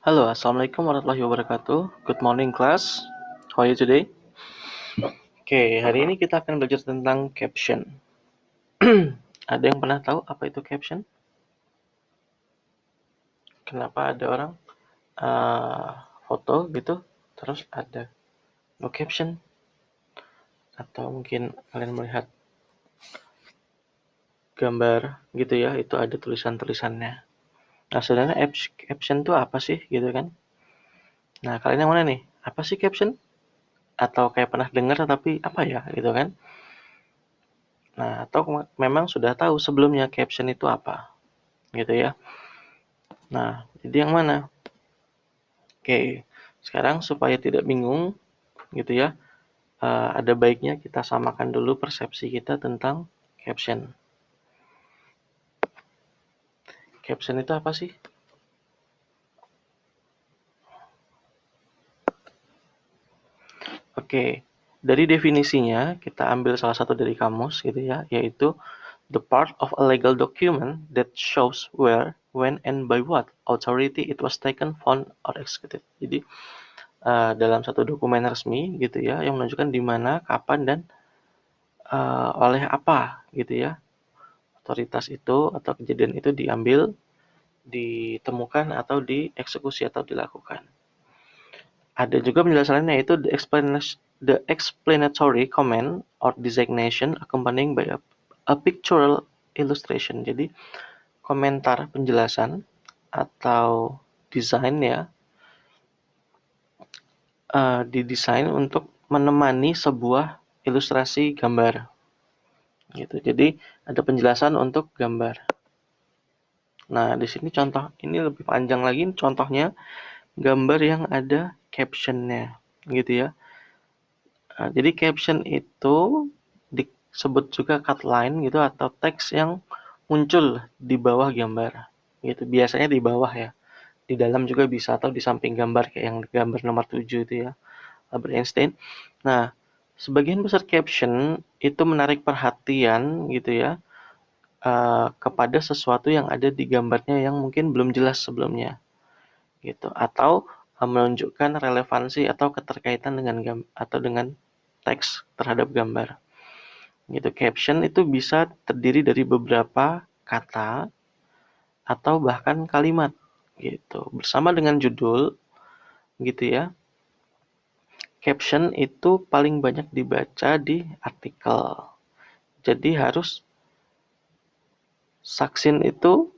Halo, Assalamualaikum warahmatullahi wabarakatuh. Good morning, class. How are you today? Oke, hari ini kita akan belajar tentang caption. Ada yang pernah tahu apa itu caption? Kenapa ada orang foto gitu, terus ada no caption? Atau mungkin kalian melihat gambar gitu ya, itu ada tulisan-tulisannya. Nah, sebenarnya caption itu apa sih gitu kan? Nah, kalian yang mana nih? Apa sih caption? Atau kayak pernah dengar tapi apa ya gitu kan? Nah, atau memang sudah tahu sebelumnya caption itu apa gitu ya. Nah, jadi yang mana? Oke, sekarang supaya tidak bingung gitu ya, ada baiknya kita samakan dulu persepsi kita tentang caption. Caption itu apa sih? Oke, dari definisinya kita ambil salah satu dari kamus gitu ya, yaitu the part of a legal document that shows where, when, and by what authority it was taken, found, or executed. Jadi dalam satu dokumen resmi gitu ya, yang menunjukkan di mana, kapan, dan oleh apa gitu ya otoritas itu atau kejadian itu diambil, ditemukan, atau dieksekusi atau dilakukan. Ada juga penjelasannya yaitu the explanatory comment or designation accompanying by a pictorial illustration. Jadi komentar penjelasan atau desain ya didesain untuk menemani sebuah ilustrasi gambar gitu. Jadi ada penjelasan untuk gambar. Nah, di sini contoh ini lebih panjang lagi contohnya gambar yang ada caption-nya gitu ya. Jadi caption itu disebut juga cut line gitu atau teks yang muncul di bawah gambar gitu. Biasanya di bawah ya. Di dalam juga bisa atau di samping gambar kayak yang gambar nomor 7 itu ya, Albert Einstein. Nah, sebagian besar caption itu menarik perhatian gitu ya kepada sesuatu yang ada di gambarnya yang mungkin belum jelas sebelumnya gitu atau menunjukkan relevansi atau keterkaitan dengan atau dengan teks terhadap gambar gitu. Caption itu bisa terdiri dari beberapa kata atau bahkan kalimat gitu bersama dengan judul gitu ya. Caption itu paling banyak dibaca di artikel, jadi harus saksin itu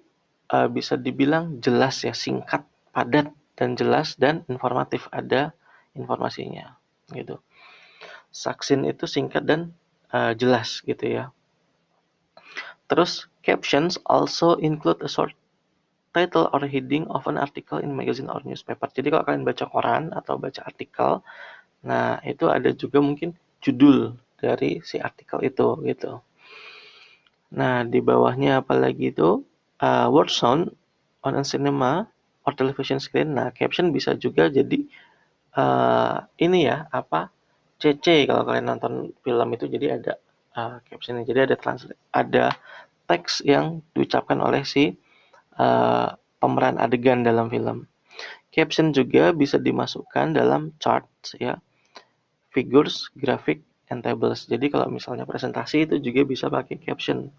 bisa dibilang jelas ya, singkat, padat, dan jelas, dan informatif, ada informasinya gitu. Saksin itu singkat dan jelas gitu ya. Terus captions also include a short title or heading of an article in magazine or newspaper. Jadi kalau kalian baca koran atau baca artikel, nah itu ada juga mungkin judul dari si artikel itu gitu. Nah di bawahnya apalagi itu word sound on a cinema or television screen. Nah caption bisa juga jadi ini ya apa CC kalau kalian nonton film itu, jadi ada captionnya, jadi ada teks yang diucapkan oleh si pemeran adegan dalam film. Caption juga bisa dimasukkan dalam charts ya, figures, grafik, and tables. Jadi kalau misalnya presentasi itu juga bisa pakai caption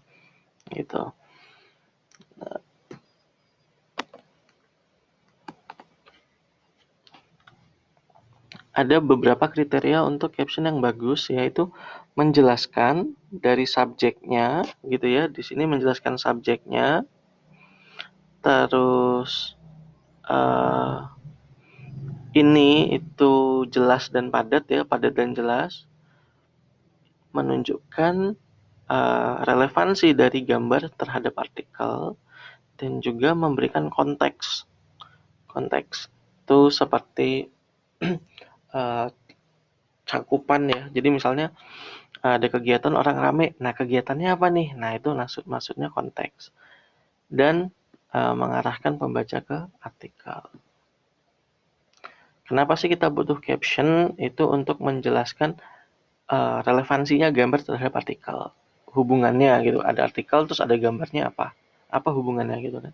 gitu. Ada beberapa kriteria untuk caption yang bagus, yaitu menjelaskan dari subjeknya gitu ya. Di sini menjelaskan subjeknya, terus ini itu jelas dan padat ya, padat dan jelas, menunjukkan relevansi dari gambar terhadap artikel, dan juga memberikan konteks. Konteks itu seperti cakupan ya. Jadi misalnya ada kegiatan orang rame, nah kegiatannya apa nih? Nah itu maksudnya konteks. Dan mengarahkan pembaca ke artikel. Kenapa sih kita butuh caption? Itu untuk menjelaskan relevansinya gambar terhadap artikel. Hubungannya gitu. Ada artikel terus ada gambarnya apa? Apa hubungannya gitu kan.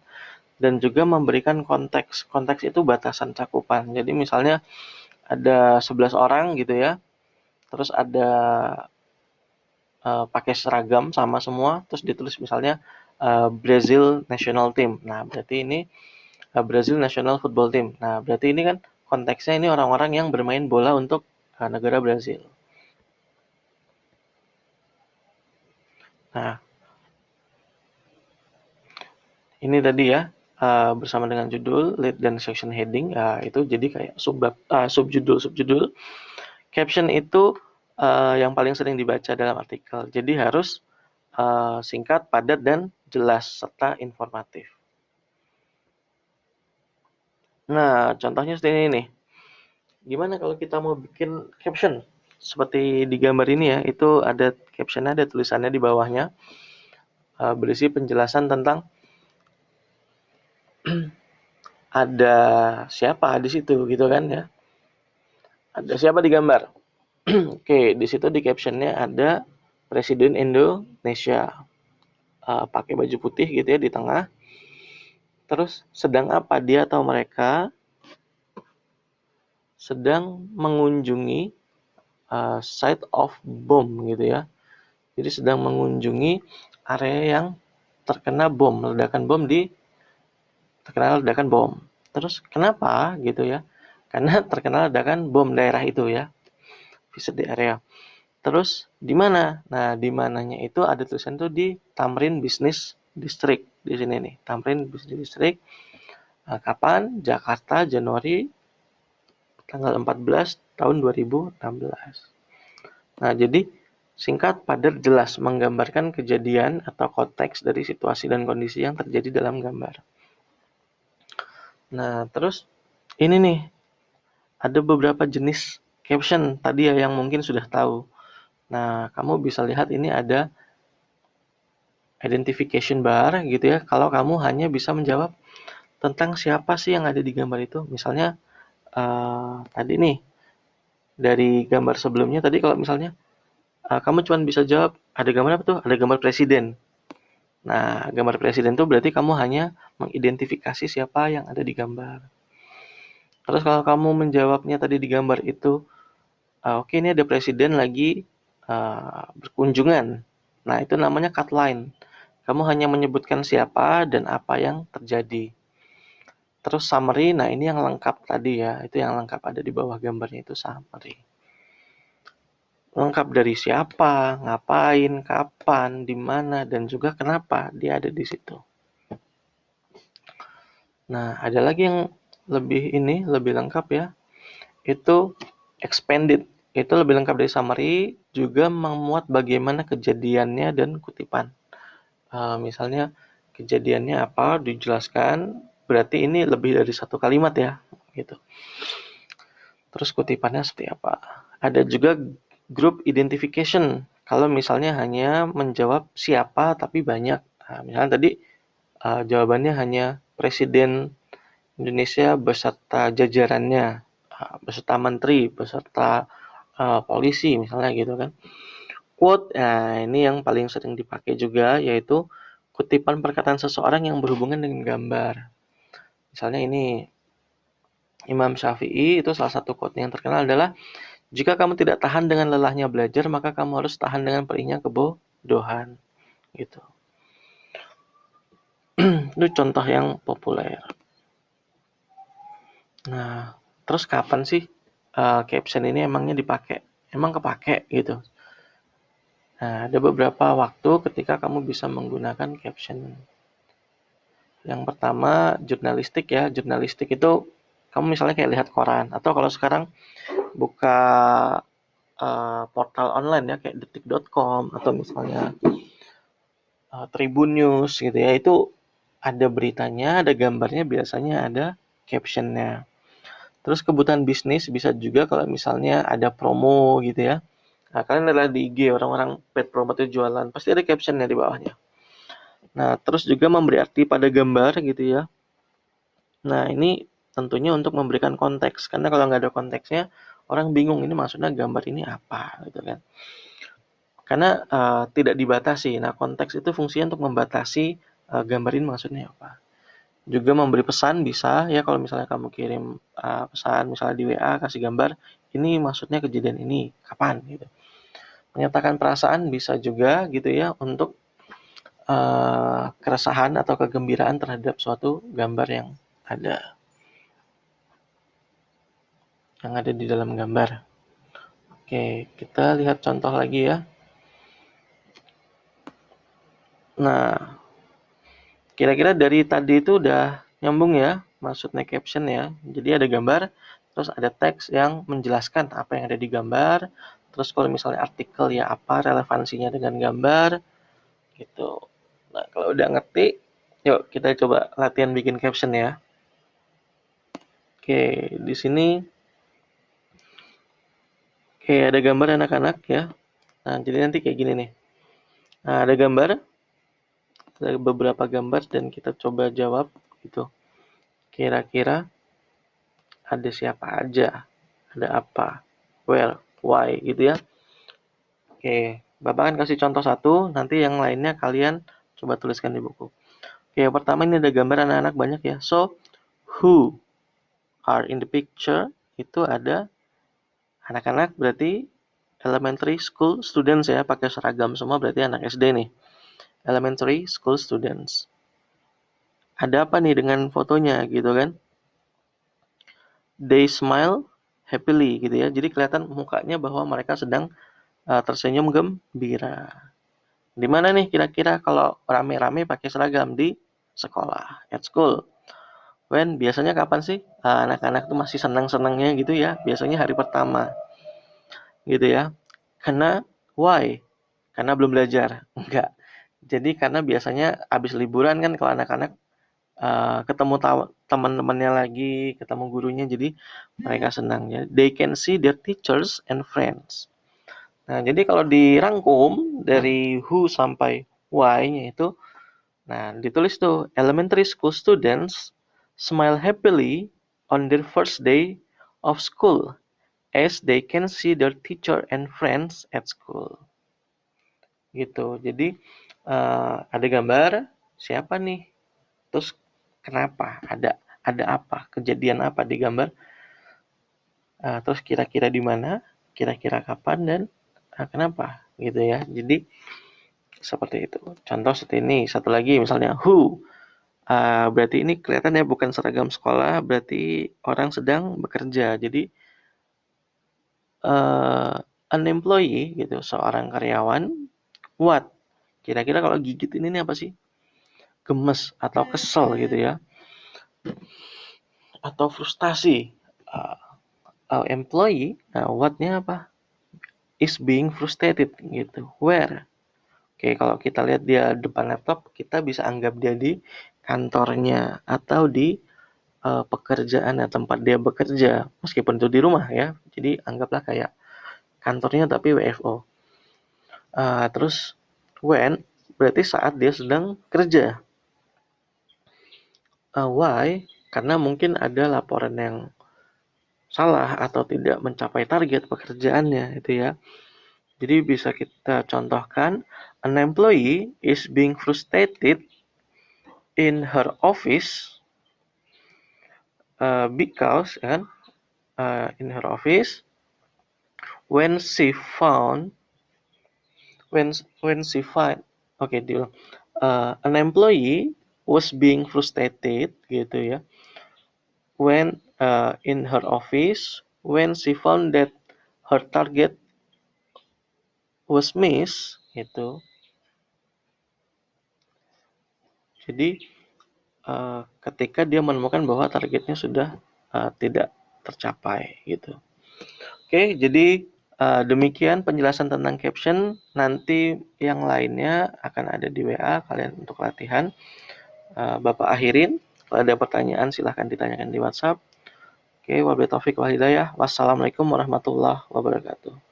dan juga memberikan konteks. Konteks itu batasan cakupan. Jadi misalnya ada 11 orang gitu ya, terus ada pakai seragam sama semua, terus ditulis misalnya Brazil National Team. Nah, berarti ini Brazil National Football Team. Nah, berarti ini kan konteksnya ini orang-orang yang bermain bola untuk negara Brazil. Nah, ini tadi ya, bersama dengan judul, lead, dan section heading, itu jadi kayak subjudul. Caption itu yang paling sering dibaca dalam artikel. Jadi harus singkat, padat, dan jelas, serta informatif. Nah, contohnya seperti ini nih. Gimana kalau kita mau bikin caption? Seperti di gambar ini ya, itu ada captionnya, ada tulisannya di bawahnya, berisi penjelasan tentang ada siapa di situ gitu kan ya. Ada siapa di gambar. Oke, di situ di captionnya ada Presiden Indonesia. Pakai baju putih gitu ya di tengah. Terus sedang apa dia atau mereka sedang mengunjungi site of bomb gitu ya. Jadi sedang mengunjungi area yang terkena bom, terkena ledakan bom. Terus kenapa gitu ya? Karena terkena ledakan bom daerah itu ya. Visit di area. Terus di mana? Nah, di mananya itu ada tulisan tuh di Tamrin Business District di sini nih. Tamrin Business District. Kapan? Jakarta, Januari tanggal 14 tahun 2016. Nah, jadi singkat, padat, jelas menggambarkan kejadian atau konteks dari situasi dan kondisi yang terjadi dalam gambar. Nah, terus ini nih, ada beberapa jenis caption tadi ya yang mungkin sudah tahu. Nah, kamu bisa lihat ini ada identification bar gitu ya. Kalau kamu hanya bisa menjawab tentang siapa sih yang ada di gambar itu. Misalnya tadi nih dari gambar sebelumnya tadi kalau misalnya kamu cuma bisa jawab ada gambar apa tuh? Ada gambar presiden. Nah, gambar presiden itu berarti kamu hanya mengidentifikasi siapa yang ada di gambar. Terus kalau kamu menjawabnya tadi di gambar itu, oke ini ada presiden lagi berkunjungan. Nah, itu namanya cut line. Kamu hanya menyebutkan siapa dan apa yang terjadi. Terus summary, nah ini yang lengkap tadi ya, itu yang lengkap ada di bawah gambarnya itu summary. Lengkap dari siapa, ngapain, kapan, di mana, dan juga kenapa dia ada di situ. Nah, ada lagi yang lebih lengkap ya. Itu expanded. Itu lebih lengkap dari summary, juga memuat bagaimana kejadiannya dan kutipan. Misalnya kejadiannya apa dijelaskan, berarti ini lebih dari satu kalimat ya, gitu. Terus kutipannya seperti apa? Ada juga group identification. Kalau misalnya hanya menjawab siapa tapi banyak. Nah, misalnya tadi jawabannya hanya Presiden Indonesia beserta jajarannya, beserta menteri, beserta polisi misalnya gitu kan. Quote, nah ini yang paling sering dipakai juga yaitu kutipan perkataan seseorang yang berhubungan dengan gambar. Misalnya ini Imam Syafi'i itu salah satu quote yang terkenal adalah jika kamu tidak tahan dengan lelahnya belajar maka kamu harus tahan dengan perihnya kebodohan gitu. Itu contoh yang populer. Nah, terus kapan sih caption ini emangnya dipakai? Emang kepake gitu. Nah, ada beberapa waktu ketika kamu bisa menggunakan caption. Yang pertama, jurnalistik ya. Jurnalistik itu kamu misalnya kayak lihat koran. Atau kalau sekarang buka portal online ya, kayak detik.com. Atau misalnya Tribun News gitu ya. Itu ada beritanya, ada gambarnya, biasanya ada captionnya. Terus kebutuhan bisnis bisa juga kalau misalnya ada promo gitu ya. Nah, kalian adalah di IG, orang-orang paid promo itu jualan. Pasti ada captionnya di bawahnya. Nah, terus juga memberi arti pada gambar gitu ya. Nah, ini tentunya untuk memberikan konteks. Karena kalau nggak ada konteksnya, orang bingung ini maksudnya gambar ini apa gitu kan. Karena tidak dibatasi. Nah, konteks itu fungsinya untuk membatasi gambar ini maksudnya apa. Juga memberi pesan bisa ya, kalau misalnya kamu kirim pesan misalnya di WA kasih gambar, ini maksudnya kejadian ini kapan gitu. Menyatakan perasaan bisa juga gitu ya, untuk keresahan atau kegembiraan terhadap suatu gambar yang ada di dalam gambar. Oke, kita lihat contoh lagi ya. Nah, kira-kira dari tadi itu udah nyambung ya maksudnya caption ya. Jadi ada gambar, terus ada teks yang menjelaskan apa yang ada di gambar. Terus kalau misalnya artikel ya apa relevansinya dengan gambar gitu. Nah, kalau udah ngerti, yuk kita coba latihan bikin caption ya. Oke, di sini ada gambar anak-anak ya. Nah, jadi nanti kayak gini nih. Nah, ada beberapa gambar dan kita coba jawab gitu. Kira-kira ada siapa aja, ada apa, where, why gitu ya. Oke, Bapak kan kasih contoh satu, nanti yang lainnya kalian coba tuliskan di buku. Oke, yang pertama ini ada gambar anak-anak banyak ya. So, who are in the picture? Itu ada anak-anak, berarti elementary school students ya, pakai seragam semua, berarti anak SD nih. Elementary school students. Ada apa nih dengan fotonya gitu kan? They smile happily gitu ya. Jadi kelihatan mukanya bahwa mereka sedang tersenyum gembira. Di mana nih kira-kira kalau rame-rame pakai seragam? Di sekolah, at school. When biasanya kapan sih anak-anak tuh masih senang-senangnya gitu ya? Biasanya hari pertama gitu ya. Karena why? Karena belum belajar. Enggak. Jadi karena biasanya habis liburan kan kalau anak-anak ketemu teman-temannya lagi, ketemu gurunya, jadi mereka senang ya. They can see their teachers and friends. Nah, jadi kalau dirangkum dari who sampai why-nya itu, nah ditulis tuh, elementary school students smile happily on their first day of school as they can see their teacher and friends at school. Gitu. Jadi ada gambar siapa nih, terus kenapa, ada apa, kejadian apa di gambar, terus kira-kira di mana, kira-kira kapan, dan kenapa gitu ya. Jadi seperti itu. Contoh seperti ini. Satu lagi misalnya who, berarti ini kelihatan ya bukan seragam sekolah, berarti orang sedang bekerja. Jadi an employee gitu, seorang karyawan. What, kira-kira kalau gigit ini apa sih? Gemes atau kesel gitu ya, atau frustasi. Employee, what-nya apa? Is being frustrated gitu. Where? Oke, kalau kita lihat dia depan laptop, kita bisa anggap dia di kantornya atau di pekerjaan tempat dia bekerja, meskipun itu di rumah ya. Jadi anggaplah kayak kantornya tapi WFO. Terus when berarti saat dia sedang kerja. Why? Karena mungkin ada laporan yang salah atau tidak mencapai target pekerjaannya itu ya. Jadi bisa kita contohkan, an employee is being frustrated in her office because kan in her office when she find diulang. An employee was being frustrated gitu ya when in her office when she found that her target was missed gitu. Jadi ketika dia menemukan bahwa targetnya sudah tidak tercapai gitu. Oke, jadi demikian penjelasan tentang caption. Nanti yang lainnya akan ada di WA kalian untuk latihan. Bapak akhirin. Kalau ada pertanyaan silahkan ditanyakan di WhatsApp. Oke, wabillahi taufiq wal hidayah. Wassalamualaikum warahmatullahi wabarakatuh.